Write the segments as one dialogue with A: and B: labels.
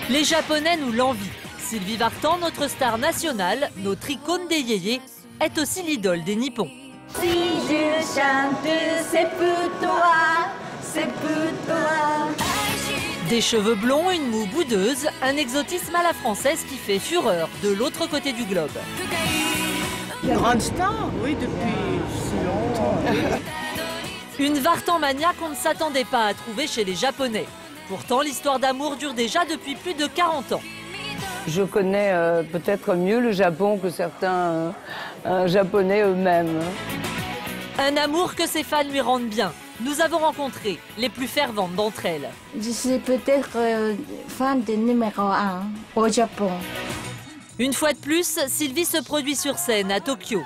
A: Les Japonais nous l'envient. Sylvie Vartan, notre star nationale, notre icône des yéyés, est aussi l'idole des Nippons.
B: Si je chante, c'est pour toi, c'est pour toi.
A: Des cheveux blonds, une moue boudeuse, un exotisme à la française qui fait fureur de l'autre côté du globe.
C: Grande star, oui, depuis si longtemps.
A: Une Vartanmania qu'on ne s'attendait pas à trouver chez les Japonais. Pourtant, l'histoire d'amour dure déjà depuis plus de 40 ans.
D: Je connais peut-être mieux le Japon que certains Japonais eux-mêmes.
A: Un amour que ses fans lui rendent bien. Nous avons rencontré les plus ferventes d'entre elles.
B: Je suis peut-être fan de numéro 1 au Japon.
A: Une fois de plus, Sylvie se produit sur scène à Tokyo.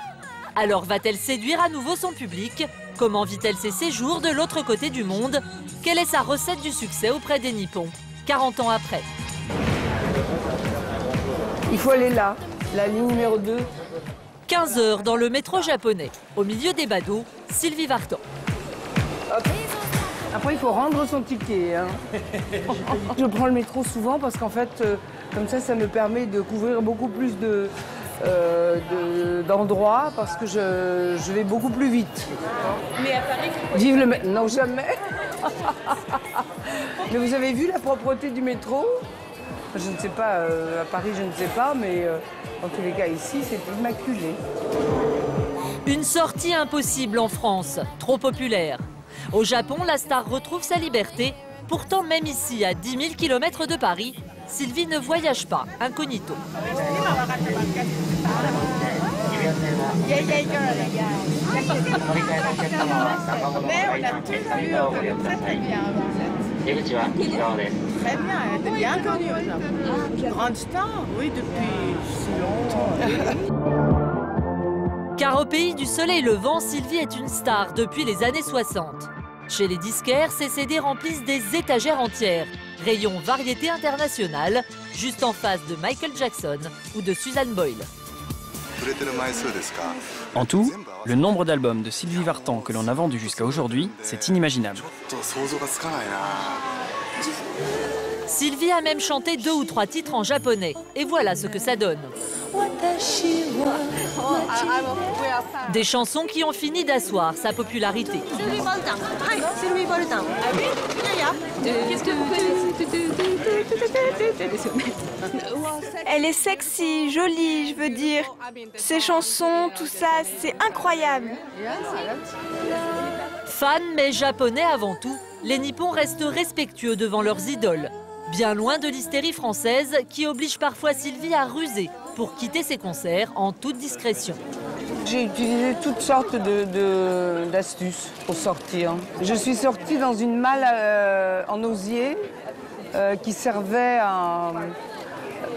A: Alors va-t-elle séduire à nouveau son public? Comment vit-elle ses séjours de l'autre côté du monde? Quelle est sa recette du succès auprès des Nippons, 40 ans après?
D: Il faut aller là, la ligne numéro 2.
A: 15 heures dans le métro japonais. Au milieu des badauds, Sylvie Vartan.
D: Hop. Après, il faut rendre son ticket. Hein. Je prends le métro souvent parce qu'en fait, comme ça me permet de couvrir beaucoup plus d'endroits parce que je vais beaucoup plus vite.
C: Mais à Paris,
D: Vive le métro. Non, jamais. Mais vous avez vu la propreté du métro? Je ne sais pas, à Paris, je ne sais pas, mais en tous les cas, ici, c'est immaculé.
A: Une sortie impossible en France, trop populaire. Au Japon, la star retrouve sa liberté. Pourtant, même ici, à 10 000 km de Paris, Sylvie ne voyage pas incognito.
C: mais on a tous vu, on connaît très très bien. Très bien, elle était bien connue au Japon. Grande star, oui, depuis si longtemps.
A: Car au pays du soleil levant, Sylvie est une star depuis les années 60. Chez les disquaires, ses CD remplissent des étagères entières. Rayon variété internationale, juste en face de Michael Jackson ou de Susan Boyle.
E: En tout, le nombre d'albums de Sylvie Vartan que l'on a vendu jusqu'à aujourd'hui, c'est inimaginable.
A: Sylvie a même chanté 2 ou 3 titres en japonais. Et voilà ce que ça donne. Des chansons qui ont fini d'asseoir sa popularité.
F: Elle est sexy, jolie, je veux dire. Ses chansons, tout ça, c'est incroyable.
A: Fans mais japonais avant tout, les Nippons restent respectueux devant leurs idoles. Bien loin de l'hystérie française qui oblige parfois Sylvie à ruser pour quitter ses concerts en toute discrétion.
D: J'ai utilisé toutes sortes d'astuces pour sortir. Je suis sortie dans une malle en osier qui servait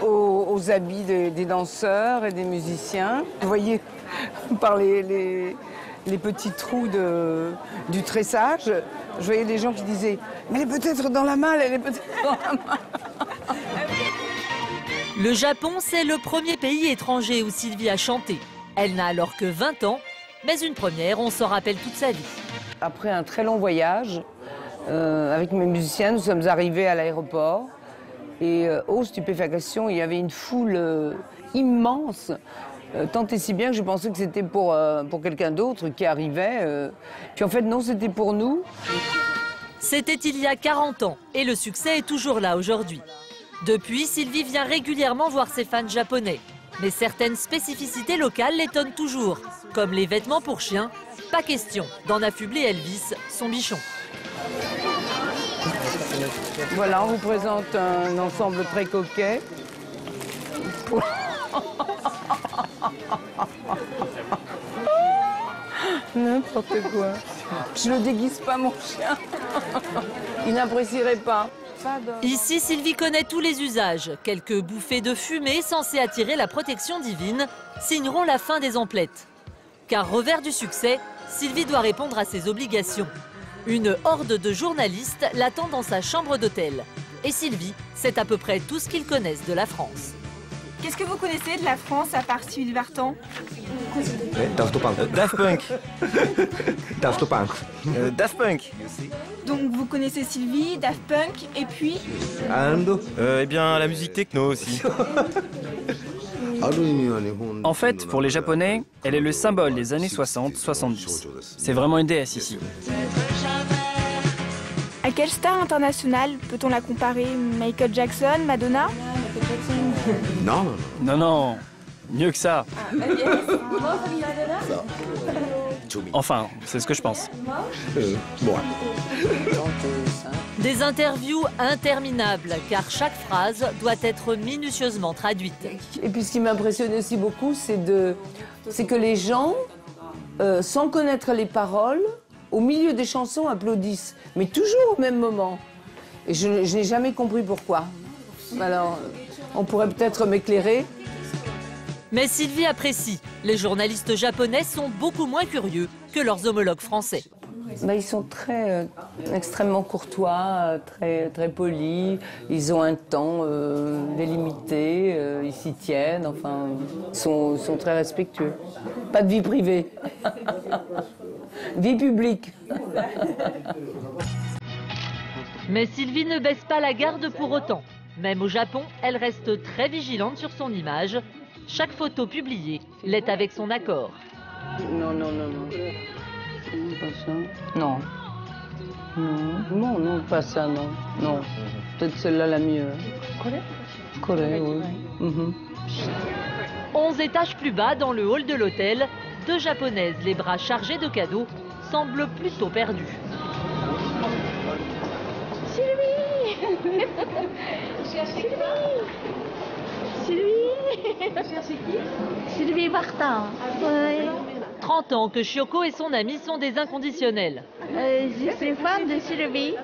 D: aux habits des danseurs et des musiciens. Vous voyez, par les petits trous du tressage, je voyais des gens qui disaient « Mais elle est peut-être dans la malle, elle est peut-être dans la malle !»
A: Le Japon, c'est le premier pays étranger où Sylvie a chanté. Elle n'a alors que 20 ans, mais une première, on s'en rappelle toute sa vie.
D: Après un très long voyage, avec mes musiciens, nous sommes arrivés à l'aéroport. Et oh, stupéfaction, il y avait une foule immense. Tant et si bien que je pensais que c'était pour quelqu'un d'autre qui arrivait. Puis en fait, non, c'était pour nous.
A: C'était il y a 40 ans et le succès est toujours là aujourd'hui. Depuis, Sylvie vient régulièrement voir ses fans japonais. Mais certaines spécificités locales l'étonnent toujours, comme les vêtements pour chiens. Pas question d'en affubler Elvis, son bichon.
D: Voilà, on vous présente un ensemble très coquet. N'importe quoi. Je le déguise pas, mon chien. Il n'apprécierait pas.
A: Ici, Sylvie connaît tous les usages. Quelques bouffées de fumée censées attirer la protection divine signeront la fin des emplettes. Car revers du succès, Sylvie doit répondre à ses obligations. Une horde de journalistes l'attend dans sa chambre d'hôtel. Et Sylvie, c'est à peu près tout ce qu'ils connaissent de la France.
F: Qu'est-ce que vous connaissez de la France à part Sylvie Vartan?
G: Daft Punk.
E: Daft Punk.
G: Daft Punk.
E: Daft Punk.
F: Donc vous connaissez Sylvie, Daft Punk et puis...
G: And
E: Eh bien, la musique techno aussi. En fait, pour les Japonais, elle est le symbole des années 60-70. C'est vraiment une déesse ici.
F: À quelle star internationale peut-on la comparer? Michael Jackson, Madonna?
G: Non.
E: Non, non, mieux que ça. Enfin, c'est ce que je pense.
G: Bon.
A: Des interviews interminables, car chaque phrase doit être minutieusement traduite.
D: Et puis ce qui m'impressionne aussi beaucoup, c'est que les gens, sans connaître les paroles, au milieu des chansons, applaudissent. Mais toujours au même moment. Et je n'ai jamais compris pourquoi. Alors, on pourrait peut-être m'éclairer.
A: Mais Sylvie apprécie. Les journalistes japonais sont beaucoup moins curieux que leurs homologues français.
D: Ben, ils sont extrêmement courtois, très polis. Ils ont un temps délimité, ils s'y tiennent, enfin, ils sont très respectueux. Pas de vie privée. Vie publique.
A: Mais Sylvie ne baisse pas la garde pour autant. Même au Japon, elle reste très vigilante sur son image. Chaque photo publiée l'est avec son accord.
D: Non. Pas ça. Non. Non, pas ça, non. Non. Peut-être celle-là la mieux. Corée, oui.
A: 11 étages plus bas, dans le hall de l'hôtel, deux Japonaises, les bras chargés de cadeaux, semblent plutôt perdues.
B: Sylvie Vartan.
A: 30 ans que Chioko et son ami sont des inconditionnels.
B: Je suis fan de Sylvie.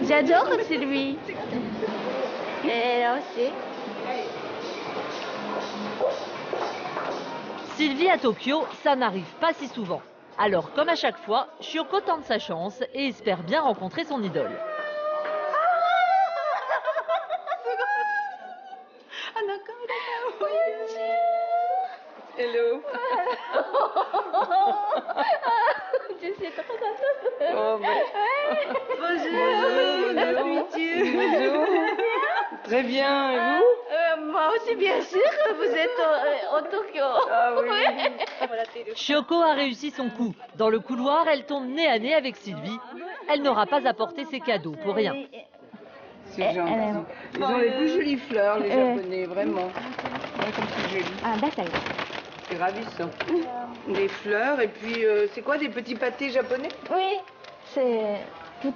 B: J'adore Sylvie. Et elle aussi.
A: Sylvie à Tokyo, ça n'arrive pas si souvent. Alors, comme à chaque fois, Chioko tente sa chance et espère bien rencontrer son idole.
D: Hello.
B: Je suis trop contente.
D: Oh, Bonjour. Bonjour. Très bien, et vous?
B: Moi aussi, bien sûr, vous êtes au Tokyo.
D: Ah oui.
A: Chioko a réussi son coup. Dans le couloir, elle tombe nez à nez avec Sylvie. Elle n'aura pas apporté ses cadeaux pour rien.
D: C'est gentil. Ils ont les plus jolies fleurs, les Japonais, vraiment. Ouais, comme c'est joli.
B: Ah, d'accord.
D: C'est ravissant. Des fleurs, et puis, c'est quoi, des petits pâtés japonais?
B: Oui, c'est tout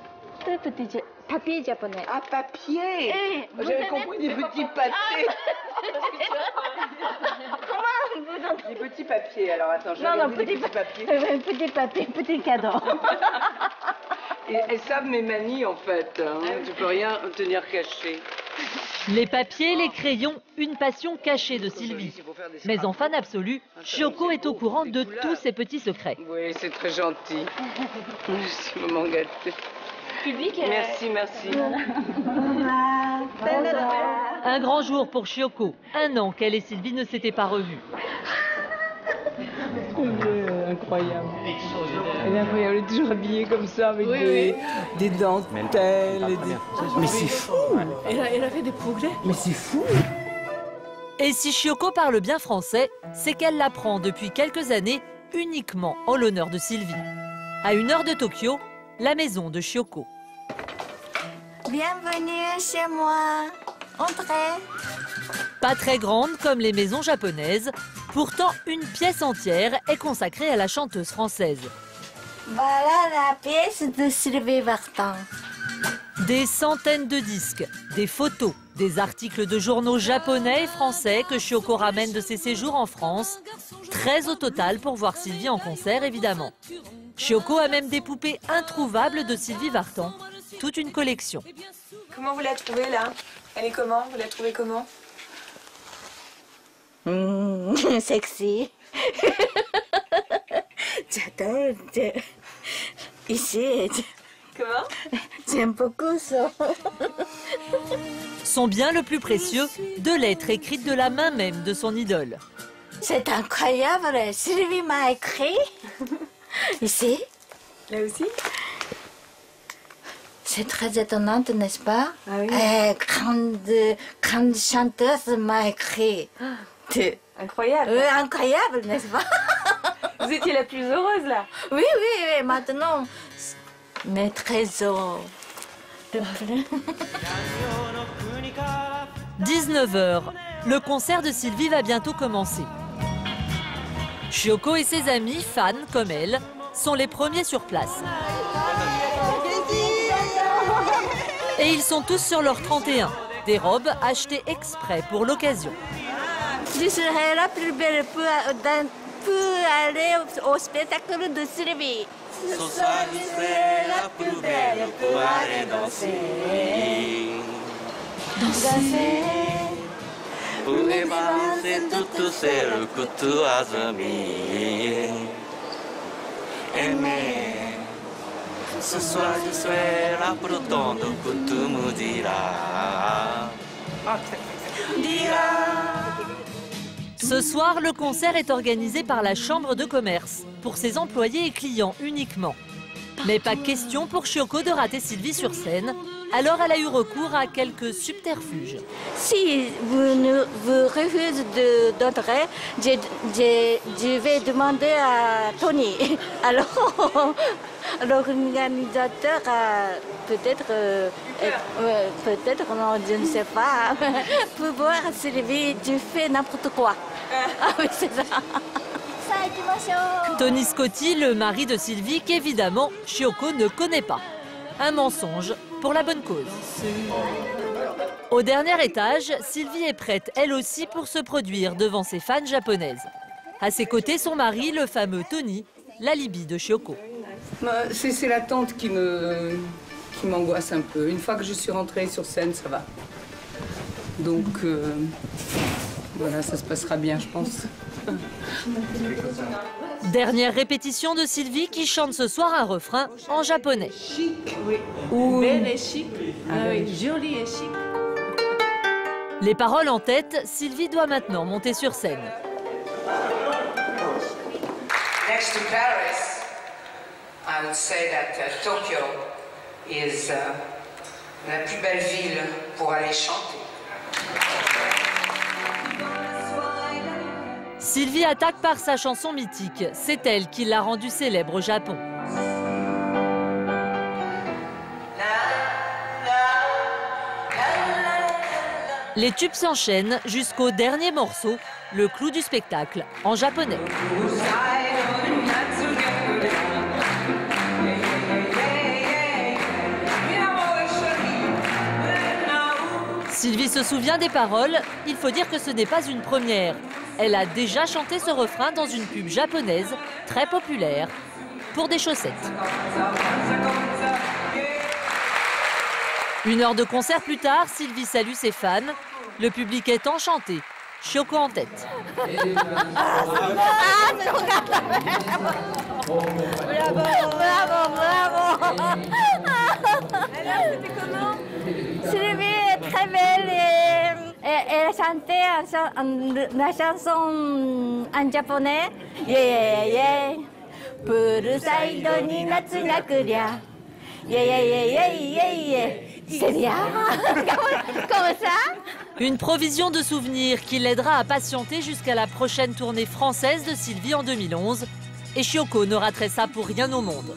B: petit papier japonais.
D: Ah, papier. J'avais compris des petits pâtés.
B: Comment vous entendez?
D: Des petits papiers, alors attends,
B: Non,
D: des petits papiers.
B: Petit papier, petit cadeau.
D: Et elles savent mes manies, en fait. Hein. Je peux rien tenir caché.
A: Les papiers, les crayons, une passion cachée de Sylvie. Mais en fan absolu, Chioko est au courant de tous ses petits secrets.
D: Oui, c'est très gentil. Je suis vraiment gâtée. Merci.
A: Un grand jour pour Chioko. 1 an qu'elle et Sylvie ne s'étaient pas revues.
D: Incroyable. Elle est incroyable, elle est toujours habillée comme ça, avec des dentelles. Mais c'est fou.
C: Elle a fait des progrès.
D: Mais c'est fou.
A: Et si Chioko parle bien français, c'est qu'elle l'apprend depuis quelques années uniquement en l'honneur de Sylvie. À 1 heure de Tokyo, la maison de Chioko.
B: Bienvenue chez moi. Entrez.
A: Pas très grande comme les maisons japonaises, pourtant une pièce entière est consacrée à la chanteuse française.
B: Voilà la pièce de Sylvie Vartan.
A: Des centaines de disques, des photos, des articles de journaux japonais et français que Chioko ramène de ses séjours en France. 13 au total pour voir Sylvie en concert, évidemment. Chioko a même des poupées introuvables de Sylvie Vartan. Toute une collection.
F: Comment vous la trouvez là? Elle est comment? Vous la trouvez comment?
B: Sexy. J'adore. Ici,
F: Comment?
B: J'aime beaucoup ça.
A: Son bien le plus précieux, 2 lettres écrites de la main même de son idole.
B: C'est incroyable. Sylvie m'a écrit. Ici.
F: Là aussi?
B: C'est très étonnant, n'est-ce pas?
F: Ah oui.
B: Grande chanteuse m'a écrit.
F: Incroyable.
B: Incroyable, n'est-ce pas?
F: Vous étiez la plus heureuse là.
B: Oui, maintenant, mais très heureux.
A: 19h, le concert de Sylvie va bientôt commencer. Chioko et ses amis, fans comme elle, sont les premiers sur place. Et ils sont tous sur leur 31, des robes achetées exprès pour l'occasion.
B: Je serai la plus belle pour aller au spectacle de Sylvie.
H: Ce soir, je serai la plus belle pour aller danser.
B: Danser.
H: Pour balancer toutes celles que tu as aimées. Ce soir, je serai la plus tendre que tu me diras.
A: Ce soir, le concert est organisé par la Chambre de commerce, pour ses employés et clients uniquement. Mais pas question pour Chioko de rater Sylvie sur scène, alors elle a eu recours à quelques subterfuges.
B: Si vous refusez d'entrer, je vais demander à Tony. Alors, l'organisateur peut-être, non, je ne sais pas. Pour voir Sylvie, tu fais n'importe quoi. Ah oui, c'est ça.
A: Tony Scotti, le mari de Sylvie, qu'évidemment Chioko ne connaît pas. Un mensonge pour la bonne cause. Au dernier étage, Sylvie est prête elle aussi pour se produire devant ses fans japonaises. À ses côtés, son mari, le fameux Tony, l'alibi de Chioko.
D: C'est l'attente qui m'angoisse un peu. Une fois que je suis rentrée sur scène, ça va. Donc, voilà, ça se passera bien, je pense.
A: Dernière répétition de Sylvie qui chante ce soir un refrain en japonais.
C: Chic, oui.
A: Ouh.
C: Belle et chic. Ah oui, jolie et chic.
A: Les paroles en tête, Sylvie doit maintenant monter sur scène.
I: Next to Paris, I would say that Tokyo is la plus belle ville pour aller chanter.
A: Sylvie attaque par sa chanson mythique. C'est elle qui l'a rendue célèbre au Japon. Les tubes s'enchaînent jusqu'au dernier morceau, le clou du spectacle, en japonais. Sylvie se souvient des paroles, il faut dire que ce n'est pas une première. Elle a déjà chanté ce refrain dans une pub japonaise, très populaire, pour des chaussettes. 1 heure de concert plus tard, Sylvie salue ses fans. Le public est enchanté, Chioko en tête.
B: Bravo.
F: Alors, c'était comment?
B: Sylvie est très belle et elle chantait la chanson en japonais. Yeah, yeah, yeah. Purusaido ni natsu ga kuria. Yeah, yeah, yeah, yeah, yeah, yeah. C'est bien. Comme ça.
A: Une provision de souvenirs qui l'aidera à patienter jusqu'à la prochaine tournée française de Sylvie en 2011. Et Chioko ne raterait ça pour rien au monde.